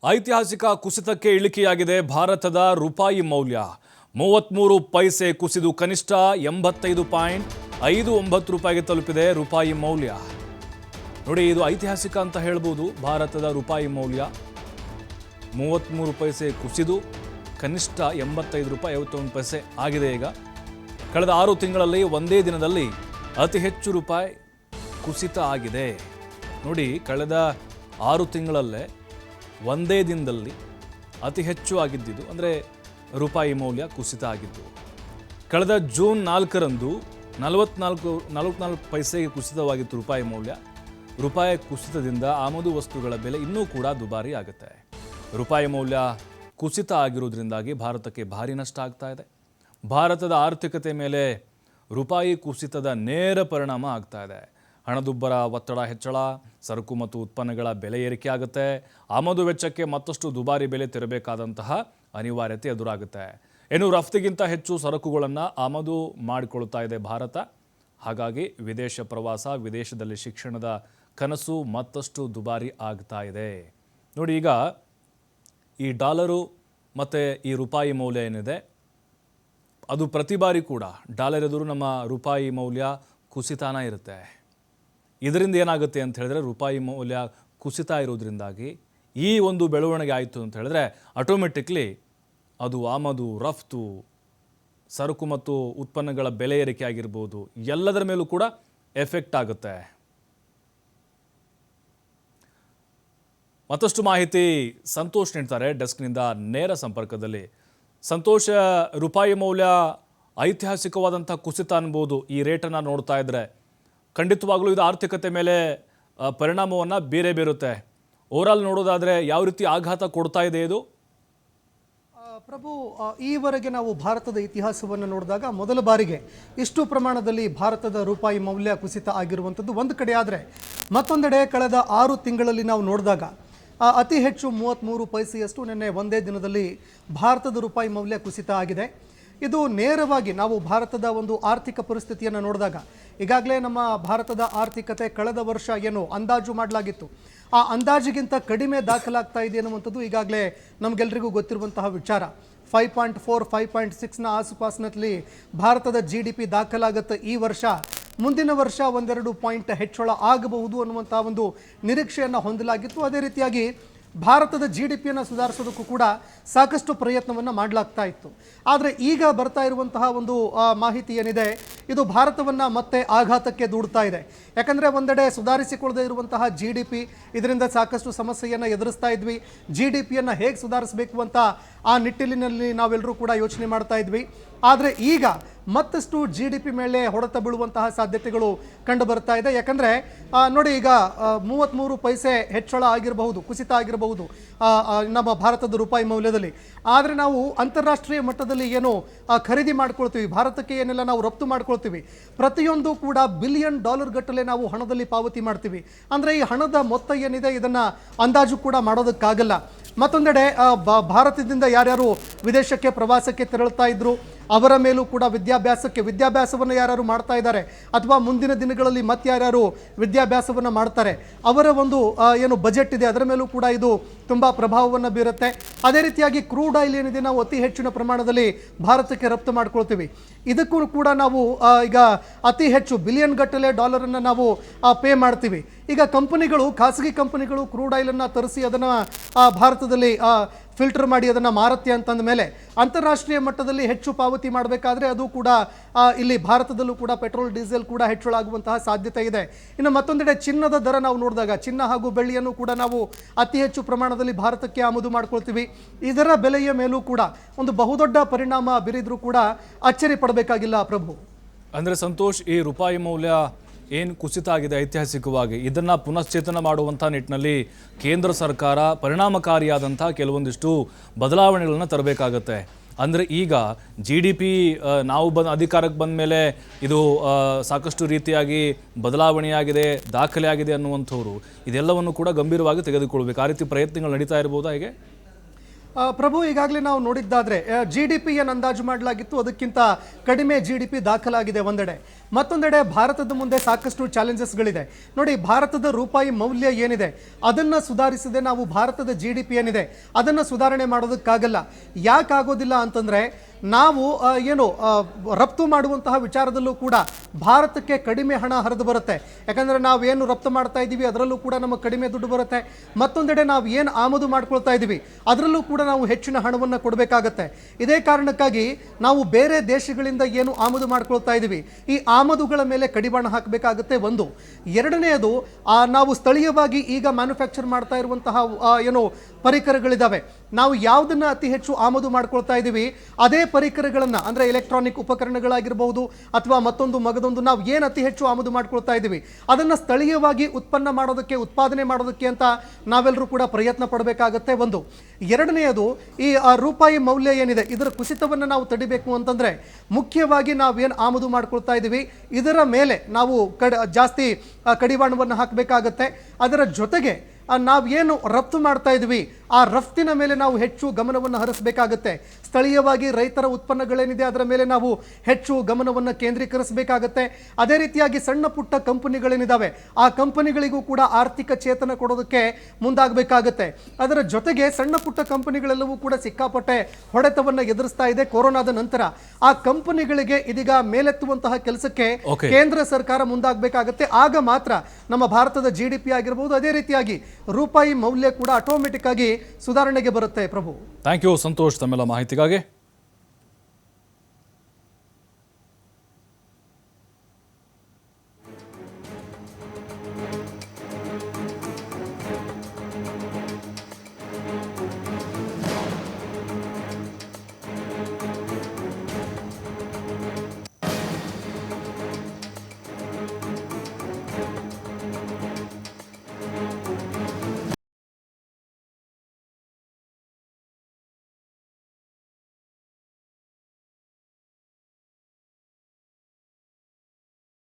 ಐತಿಹಾಸಿಕ ಕುಸಿತಕ್ಕೆ ಇಳಿಕೆಯಾಗಿದೆ ಭಾರತದ ರೂಪಾಯಿ ಮೌಲ್ಯ 33 ಪೈಸೆ ಕುಸಿದು ಕನಿಷ್ಠ 85.59 ರೂಪಾಯಿಗೆ ತಲುಪಿದೆ ರೂಪಾಯಿ ಮೌಲ್ಯ. ನೋಡಿ, ಇದು ಐತಿಹಾಸಿಕ ಅಂತ ಹೇಳ್ಬೋದು. ಭಾರತದ ರೂಪಾಯಿ ಮೌಲ್ಯ 33 ಪೈಸೆ ಕುಸಿದು ಕನಿಷ್ಠ 85 ರೂಪಾಯಿ 51 ಪೈಸೆ ಆಗಿದೆ. ಈಗ ಕಳೆದ 6 ತಿಂಗಳಲ್ಲಿ ಒಂದೇ ದಿನದಲ್ಲಿ ಅತಿ ಹೆಚ್ಚು ರೂಪಾಯಿ ಕುಸಿತ ಆಗಿದೆ. ನೋಡಿ, ಕಳೆದ 6 ತಿಂಗಳಲ್ಲೇ ಒಂದೇ ದಿನದಲ್ಲಿ ಅತಿ ಹೆಚ್ಚು ಆಗಿದ್ದಿದ್ದು ಅಂದರೆ ರೂಪಾಯಿ ಮೌಲ್ಯ ಕುಸಿತ ಆಗಿದ್ದು. ಕಳೆದ ಜೂನ್ 4ರಂದು 44 ಪೈಸೆಗೆ ಕುಸಿತವಾಗಿತ್ತು ರೂಪಾಯಿ ಮೌಲ್ಯ. ರೂಪಾಯಿ ಕುಸಿತದಿಂದ ಆಮದು ವಸ್ತುಗಳ ಬೆಲೆ ಇನ್ನೂ ಕೂಡ ದುಬಾರಿ ಆಗುತ್ತೆ. ರೂಪಾಯಿ ಮೌಲ್ಯ ಕುಸಿತ ಆಗಿರುವುದರಿಂದಾಗಿ ಭಾರತಕ್ಕೆ ಭಾರಿ ನಷ್ಟ ಆಗ್ತಾ ಇದೆ. ಭಾರತದ ಆರ್ಥಿಕತೆ ಮೇಲೆ ರೂಪಾಯಿ ಕುಸಿತದ ನೇರ ಪರಿಣಾಮ ಆಗ್ತಾ ಇದೆ. ಹಣದುಬ್ಬರ ಒತ್ತಡ ಹೆಚ್ಚಳ, ಸರಕು ಮತ್ತು ಉತ್ಪನ್ನಗಳ ಬೆಲೆ ಏರಿಕೆ ಆಗುತ್ತೆ. ಆಮದು ವೆಚ್ಚಕ್ಕೆ ಮತ್ತಷ್ಟು ದುಬಾರಿ ಬೆಲೆ ತೆರಬೇಕಾದಂತಹ ಅನಿವಾರ್ಯತೆ ಎದುರಾಗುತ್ತೆ. ಇನ್ನು ರಫ್ತಿಗಿಂತ ಹೆಚ್ಚು ಸರಕುಗಳನ್ನು ಆಮದು ಮಾಡಿಕೊಳ್ತಾ ಇದೆ ಭಾರತ. ಹಾಗಾಗಿ ವಿದೇಶ ಪ್ರವಾಸ, ವಿದೇಶದಲ್ಲಿ ಶಿಕ್ಷಣದ ಕನಸು ಮತ್ತಷ್ಟು ದುಬಾರಿ ಆಗ್ತಾ ಇದೆ. ನೋಡಿ, ಈಗ ಈ ಡಾಲರು ಮತ್ತು ಈ ರೂಪಾಯಿ ಮೌಲ್ಯ ಏನಿದೆ ಅದು ಪ್ರತಿ ಬಾರಿ ಕೂಡ ಡಾಲರ್ ಎದುರು ನಮ್ಮ ರೂಪಾಯಿ ಮೌಲ್ಯ ಕುಸಿತಾನ ಇರುತ್ತೆ. ಇದರಿಂದ ಏನಾಗುತ್ತೆ ಅಂತ ಹೇಳಿದ್ರೆ, ರೂಪಾಯಿ ಮೌಲ್ಯ ಕುಸಿತ ಇರೋದ್ರಿಂದಾಗಿ ಈ ಒಂದು ಬೆಳವಣಿಗೆ ಆಯಿತು ಅಂತ ಹೇಳಿದ್ರೆ ಆಟೋಮೆಟಿಕ್ಲಿ ಅದು ಆಮದು, ರಫ್ತು, ಸರಕು ಮತ್ತು ಉತ್ಪನ್ನಗಳ ಬೆಲೆ ಏರಿಕೆ ಆಗಿರ್ಬೋದು, ಎಲ್ಲದರ ಮೇಲೂ ಕೂಡ ಎಫೆಕ್ಟ್ ಆಗುತ್ತೆ. ಮತ್ತಷ್ಟು ಮಾಹಿತಿ ಸಂತೋಷ್ ನೀಡ್ತಾರೆ ಡೆಸ್ಕ್ನಿಂದ ನೇರ ಸಂಪರ್ಕದಲ್ಲಿ. ಸಂತೋಷ, ರೂಪಾಯಿ ಮೌಲ್ಯ ಐತಿಹಾಸಿಕವಾದಂಥ ಕುಸಿತ ಅನ್ಬೋದು. ಈ ರೇಟನ್ನು ನೋಡ್ತಾ ಇದ್ರೆ ಖಂಡಿತವಾಗ್ಲೂ ಇದು ಆರ್ಥಿಕತೆ ಮೇಲೆ ಪರಿಣಾಮವನ್ನು ಬೀರುತ್ತೆ. ಓವರಾಲ್ ನೋಡೋದಾದರೆ ಯಾವ ರೀತಿ ಆಘಾತ ಕೊಡ್ತಾ ಇದೆ ಇದು? ಪ್ರಭು, ಈವರೆಗೆ ನಾವು ಭಾರತದ ಇತಿಹಾಸವನ್ನು ನೋಡಿದಾಗ ಮೊದಲ ಬಾರಿಗೆ ಇಷ್ಟು ಪ್ರಮಾಣದಲ್ಲಿ ಭಾರತದ ರೂಪಾಯಿ ಮೌಲ್ಯ ಕುಸಿತ ಆಗಿರುವಂಥದ್ದು ಒಂದು ಕಡೆ. ಆದರೆ ಮತ್ತೊಂದೆಡೆ ಕಳೆದ 6 ತಿಂಗಳಲ್ಲಿ ನಾವು ನೋಡಿದಾಗ ಅತಿ ಹೆಚ್ಚು 33 ಪೈಸೆಯಷ್ಟು ನಿನ್ನೆ ಒಂದೇ ದಿನದಲ್ಲಿ ಭಾರತದ ರೂಪಾಯಿ ಮೌಲ್ಯ ಕುಸಿತ ಆಗಿದೆ. ಇದು ನೇರವಾಗಿ ನಾವು ಭಾರತದ ಒಂದು ಆರ್ಥಿಕ ಪರಿಸ್ಥಿತಿಯನ್ನು ನೋಡಿದಾಗ, ಈಗಾಗಲೇ ನಮ್ಮ ಭಾರತದ ಆರ್ಥಿಕತೆ ಕಳೆದ ವರ್ಷ ಏನು ಅಂದಾಜು ಮಾಡಲಾಗಿತ್ತು, ಆ ಅಂದಾಜಿಗಿಂತ ಕಡಿಮೆ ದಾಖಲಾಗ್ತಾ ಇದೆ ಅನ್ನುವಂಥದ್ದು ಈಗಾಗಲೇ ನಮಗೆಲ್ಲರಿಗೂ ಗೊತ್ತಿರುವಂತಹ ವಿಚಾರ. 5.4, 5.6ನ ಆಸುಪಾಸಿನಲ್ಲಿ ಭಾರತದ GDP ದಾಖಲಾಗುತ್ತೆ ಈ ವರ್ಷ. ಮುಂದಿನ ವರ್ಷ 1-2 ಪಾಯಿಂಟ್ ಹೆಚ್ಚಳ ಆಗಬಹುದು ಅನ್ನುವಂಥ ಒಂದು ನಿರೀಕ್ಷೆಯನ್ನು ಹೊಂದಲಾಗಿತ್ತು. ಅದೇ ರೀತಿಯಾಗಿ ಭಾರತದ GDPಯನ್ನು ಸುಧಾರಿಸೋದಕ್ಕೂ ಕೂಡ ಸಾಕಷ್ಟು ಪ್ರಯತ್ನವನ್ನು ಮಾಡಲಾಗ್ತಾ ಇತ್ತು. ಆದರೆ ಈಗ ಬರ್ತಾ ಇರುವಂತಹ ಒಂದು ಮಾಹಿತಿ ಏನಿದೆ, ಇದು ಭಾರತವನ್ನು ಮತ್ತೆ ಆಘಾತಕ್ಕೆ ದೂಡ್ತಾ ಇದೆ. ಯಾಕಂದರೆ ಒಂದೆಡೆ ಸುಧಾರಿಸಿಕೊಳ್ಳದೆ ಇರುವಂತಹ GDP, ಇದರಿಂದ ಸಾಕಷ್ಟು ಸಮಸ್ಯೆಯನ್ನು ಎದುರಿಸ್ತಾ ಇದ್ವಿ. GDPಯನ್ನು ಹೇಗೆ ಸುಧಾರಿಸಬೇಕು ಅಂತ ಆ ನಿಟ್ಟಿನಲ್ಲಿ ನಾವೆಲ್ಲರೂ ಕೂಡ ಯೋಚನೆ ಮಾಡ್ತಾ ಇದ್ವಿ. ಆದರೆ ಈಗ ಮತ್ತಷ್ಟು GDP ಮೇಲೆ ಹೊಡೆತ ಬೀಳುವಂತಹ ಸಾಧ್ಯತೆಗಳು ಕಂಡು ಬರ್ತಾ ಇದೆ. ಯಾಕಂದರೆ ನೋಡಿ, ಈಗ 33 ಪೈಸೆ ಹೆಚ್ಚಳ ಆಗಿರಬಹುದು, ಕುಸಿತ ಆಗಿರಬಹುದು ನಮ್ಮ ಭಾರತದ ರೂಪಾಯಿ ಮೌಲ್ಯದಲ್ಲಿ. ಆದರೆ ನಾವು ಅಂತಾರಾಷ್ಟ್ರೀಯ ಮಟ್ಟದಲ್ಲಿ ಏನು ಖರೀದಿ ಮಾಡ್ಕೊಳ್ತೀವಿ, ಭಾರತಕ್ಕೆ ಏನೆಲ್ಲ ನಾವು ರಫ್ತು ಮಾಡ್ಕೊಳ್ತೀವಿ, ಪ್ರತಿಯೊಂದು ಕೂಡ $ಬಿಲಿಯನ್ ಗಟ್ಟಲೆ ನಾವು ಹಣದಲ್ಲಿ ಪಾವತಿ ಮಾಡ್ತೀವಿ. ಅಂದರೆ ಈ ಹಣದ ಮೊತ್ತ ಏನಿದೆ ಇದನ್ನು ಅಂದಾಜು ಕೂಡ ಮಾಡೋದಕ್ಕಾಗಲ್ಲ. ಮತ್ತೊಂದೆಡೆ ಭಾರತದಿಂದ ಯಾರ್ಯಾರು ವಿದೇಶಕ್ಕೆ ಪ್ರವಾಸಕ್ಕೆ ತೆರಳುತ್ತಾ ಇದ್ರು ಅವರ ಮೇಲೂ ಕೂಡ ವಿದ್ಯಾಭ್ಯಾಸವನ್ನು ಯಾರು ಮಾಡ್ತಾ ಇದ್ದಾರೆ ಅಥವಾ ಮುಂದಿನ ದಿನಗಳಲ್ಲಿ ಮತ್ತೆ ಯಾರ್ಯಾರು ವಿದ್ಯಾಭ್ಯಾಸವನ್ನು ಮಾಡ್ತಾರೆ ಅವರ ಒಂದು ಏನು ಬಜೆಟ್ ಇದೆ ಅದರ ಮೇಲೂ ಕೂಡ ಇದು ತುಂಬ ಪ್ರಭಾವವನ್ನು ಬೀರುತ್ತೆ. ಅದೇ ರೀತಿಯಾಗಿ ಕ್ರೂಡ್ ಆಯಿಲ್ ಏನಿದೆ ನಾವು ಅತಿ ಹೆಚ್ಚಿನ ಪ್ರಮಾಣದಲ್ಲಿ ಭಾರತಕ್ಕೆ ರಫ್ತು ಮಾಡ್ಕೊಳ್ತೀವಿ. ಇದಕ್ಕೂ ಕೂಡ ನಾವು ಈಗ ಅತಿ ಹೆಚ್ಚು $ಬಿಲಿಯನ್ ಗಟ್ಟಲೆ ಡಾಲರನ್ನು ನಾವು ಪೇ ಮಾಡ್ತೀವಿ. ಈಗ ಕಂಪನಿಗಳು, ಖಾಸಗಿ ಕಂಪನಿಗಳು ಕ್ರೂಡ್ ಆಯಿಲನ್ನು ತರಿಸಿ ಅದನ್ನು ಭಾರತದಲ್ಲಿ ಫಿಲ್ಟರ್ ಮಾಡಿ ಅದನ್ನು ಮಾರುತ್ತೆ ಅಂತಂದ ಮೇಲೆ ಅಂತಾರಾಷ್ಟ್ರೀಯ ಮಟ್ಟದಲ್ಲಿ ಹೆಚ್ಚು ಪಾವತಿ ಮಾಡಬೇಕಾದ್ರೆ ಅದು ಕೂಡ ಇಲ್ಲಿ ಭಾರತದಲ್ಲೂ ಕೂಡ ಪೆಟ್ರೋಲ್, ಡೀಸೆಲ್ ಕೂಡ ಹೆಚ್ಚಳ ಆಗುವಂತಹ ಸಾಧ್ಯತೆ ಇದೆ. ಇನ್ನು ಮತ್ತೊಂದೆಡೆ ಚಿನ್ನದ ದರ ನಾವು ನೋಡಿದಾಗ ಚಿನ್ನ ಹಾಗೂ ಬೆಳ್ಳಿಯನ್ನು ಕೂಡ ನಾವು ಅತಿ ಹೆಚ್ಚು ಪ್ರಮಾಣದಲ್ಲಿ ಭಾರತಕ್ಕೆ ಆಮದು ಮಾಡ್ಕೊಳ್ತೀವಿ. ಇದರ ಬೆಲೆಯ ಮೇಲೂ ಕೂಡ ಒಂದು ಬಹುದೊಡ್ಡ ಪರಿಣಾಮ ಬೀರಿದ್ರೂ ಕೂಡ ಅಚ್ಚರಿ ಪಡಬೇಕಾಗಿಲ್ಲ ಪ್ರಭು. ಅಂದರೆ ಸಂತೋಷ್, ಈ ರೂಪಾಯಿ ಮೌಲ್ಯ ಏನು ಕುಸಿತ ಆಗಿದೆ ಐತಿಹಾಸಿಕವಾಗಿ, ಇದನ್ನು ಪುನಶ್ಚೇತನ ಮಾಡುವಂಥ ನಿಟ್ಟಿನಲ್ಲಿ ಕೇಂದ್ರ ಸರ್ಕಾರ ಪರಿಣಾಮಕಾರಿಯಾದಂಥ ಕೆಲವೊಂದಿಷ್ಟು ಬದಲಾವಣೆಗಳನ್ನು ತರಬೇಕಾಗತ್ತೆ. ಅಂದರೆ ಈಗ GDP ನಾವು ಅಧಿಕಾರಕ್ಕೆ ಬಂದ ಮೇಲೆ ಇದು ಸಾಕಷ್ಟು ರೀತಿಯಾಗಿ ಬದಲಾವಣೆಯಾಗಿದೆ, ದಾಖಲೆ ಆಗಿದೆ ಅನ್ನುವಂಥವ್ರು ಇದೆಲ್ಲವನ್ನು ಕೂಡ ಗಂಭೀರವಾಗಿ ತೆಗೆದುಕೊಳ್ಬೇಕು. ಆ ರೀತಿ ಪ್ರಯತ್ನಗಳು ನಡೀತಾ ಇರ್ಬೋದಾ? ಹೇಗೆ ಪ್ರಭು, ಈಗಾಗಲೇ ನಾವು ನೋಡಿದ್ದಾದ್ರೆ GDP ಏನು ಅಂದಾಜು ಮಾಡಲಾಗಿತ್ತು, ಅದಕ್ಕಿಂತ ಕಡಿಮೆ GDP ದಾಖಲಾಗಿದೆ ಒಂದೆಡೆ. ಮತ್ತೊಂದೆಡೆ ಭಾರತದ ಮುಂದೆ ಸಾಕಷ್ಟು ಚಾಲೆಂಜಸ್ಗಳಿದೆ. ನೋಡಿ, ಭಾರತದ ರೂಪಾಯಿ ಮೌಲ್ಯ ಏನಿದೆ ಅದನ್ನು ಸುಧಾರಿಸದೆ ನಾವು ಭಾರತದ GDP ಏನಿದೆ ಅದನ್ನು ಸುಧಾರಣೆ ಮಾಡೋದಕ್ಕಾಗಲ್ಲ. ಯಾಕಾಗೋದಿಲ್ಲ ಅಂತಂದರೆ, ನಾವು ರಫ್ತು ಮಾಡುವಂತಹ ವಿಚಾರದಲ್ಲೂ ಕೂಡ ಭಾರತಕ್ಕೆ ಕಡಿಮೆ ಹಣ ಹರಿದು ಬರುತ್ತೆ. ಯಾಕಂದರೆ ನಾವೇನು ರಫ್ತು ಮಾಡ್ತಾ ಇದ್ದೀವಿ ಅದರಲ್ಲೂ ಕೂಡ ನಮಗೆ ಕಡಿಮೆ ದುಡ್ಡು ಬರುತ್ತೆ. ಮತ್ತೊಂದೆಡೆ ನಾವು ಏನು ಆಮದು ಮಾಡ್ಕೊಳ್ತಾ ಇದ್ದೀವಿ ಅದರಲ್ಲೂ ಕೂಡ ನಾವು ಹೆಚ್ಚಿನ ಹಣವನ್ನು ಕೊಡಬೇಕಾಗತ್ತೆ. ಇದೇ ಕಾರಣಕ್ಕಾಗಿ ನಾವು ಬೇರೆ ದೇಶಗಳಿಂದ ಏನು ಆಮದು ಮಾಡ್ಕೊಳ್ತಾ ಇದ್ದೀವಿ ಈ ಆಮದುಗಳ ಮೇಲೆ ಕಡಿವಾಣ ಹಾಕಬೇಕಾಗುತ್ತೆ ಒಂದು. ಎರಡನೆಯದು, ನಾವು ಸ್ಥಳೀಯವಾಗಿ ಈಗ ಮ್ಯಾನುಫ್ಯಾಕ್ಚರ್ ಮಾಡ್ತಾ ಇರುವಂತಹ ಪರಿಕರಗಳಿದ್ದಾವೆ. ನಾವು ಯಾವುದನ್ನು ಅತಿ ಹೆಚ್ಚು ಆಮದು ಮಾಡ್ಕೊಳ್ತಾ ಇದ್ದೀವಿ ಅದೇ ಪರಿಕರಗಳನ್ನು, ಅಂದರೆ ಎಲೆಕ್ಟ್ರಾನಿಕ್ ಉಪಕರಣಗಳಾಗಿರ್ಬೋದು ಅಥವಾ ಮತ್ತೊಂದು ಮಗದೊಂದು, ನಾವು ಏನು ಅತಿ ಹೆಚ್ಚು ಆಮದು ಮಾಡ್ಕೊಳ್ತಾ ಇದ್ದೀವಿ ಅದನ್ನು ಸ್ಥಳೀಯವಾಗಿ ಉತ್ಪಾದನೆ ಮಾಡೋದಕ್ಕೆ ಅಂತ ನಾವೆಲ್ಲರೂ ಕೂಡ ಪ್ರಯತ್ನ ಪಡಬೇಕಾಗತ್ತೆ ಒಂದು. ಎರಡನೆಯದು, ಈ ರೂಪಾಯಿ ಮೌಲ್ಯ ಏನಿದೆ ಇದರ ಕುಸಿತವನ್ನು ನಾವು ತಡಿಬೇಕು ಅಂತಂದರೆ ಮುಖ್ಯವಾಗಿ ನಾವೇನು ಆಮದು ಮಾಡ್ಕೊಳ್ತಾ ಇದ್ದೀವಿ ಇದರ ಮೇಲೆ ನಾವು ಜಾಸ್ತಿ ಕಡಿವಾಣವನ್ನು ಹಾಕಬೇಕಾಗತ್ತೆ. ಅದರ ಜೊತೆಗೆ ನಾವೇನು ರಫ್ತು ಮಾಡ್ತಾ ಇದ್ವಿ ಆ ರಫ್ತಿನ ಮೇಲೆ ನಾವು ಹೆಚ್ಚು ಗಮನವನ್ನು ಹರಿಸಬೇಕಾಗತ್ತೆ. ಸ್ಥಳೀಯವಾಗಿ ರೈತರ ಉತ್ಪನ್ನಗಳೇನಿದೆ ಅದರ ಮೇಲೆ ನಾವು ಹೆಚ್ಚು ಗಮನವನ್ನು ಕೇಂದ್ರೀಕರಿಸಬೇಕಾಗತ್ತೆ. ಅದೇ ರೀತಿಯಾಗಿ ಸಣ್ಣ ಪುಟ್ಟ ಕಂಪನಿಗಳೇನಿದ್ದಾವೆ ಆ ಕಂಪನಿಗಳಿಗೂ ಕೂಡ ಆರ್ಥಿಕ ಚೇತನ ಕೊಡೋದಕ್ಕೆ ಮುಂದಾಗಬೇಕಾಗತ್ತೆ. ಅದರ ಜೊತೆಗೆ ಸಣ್ಣ ಪುಟ್ಟ ಕಂಪನಿಗಳೆಲ್ಲವೂ ಕೂಡ ಸಿಕ್ಕಾಪಟ್ಟೆ ಹೊಡೆತವನ್ನು ಎದುರಿಸ್ತಾ ಇದೆ ಕೊರೋನಾದ ನಂತರ. ಆ ಕಂಪನಿಗಳಿಗೆ ಇದೀಗ ಮೇಲೆತ್ತುವಂತಹ ಕೆಲಸಕ್ಕೆ ಕೇಂದ್ರ ಸರ್ಕಾರ ಮುಂದಾಗಬೇಕಾಗತ್ತೆ. ಆಗ ಮಾತ್ರ ನಮ್ಮ ಭಾರತದ GDP ಆಗಿರಬಹುದು, ಅದೇ ರೀತಿಯಾಗಿ ರೂಪಾಯಿ ಮೌಲ್ಯ ಕೂಡ ಆಟೋಮೆಟಿಕ್ ಆಗಿ ಸುಧಾರಣೆಗೆ ಬರುತ್ತೆ. ಪ್ರಭು, ಥ್ಯಾಂಕ್ ಯು ಸಂತೋಷ್ ತಮ್ಮೆಲ್ಲ ಮಾಹಿತಿಗಾಗಿ.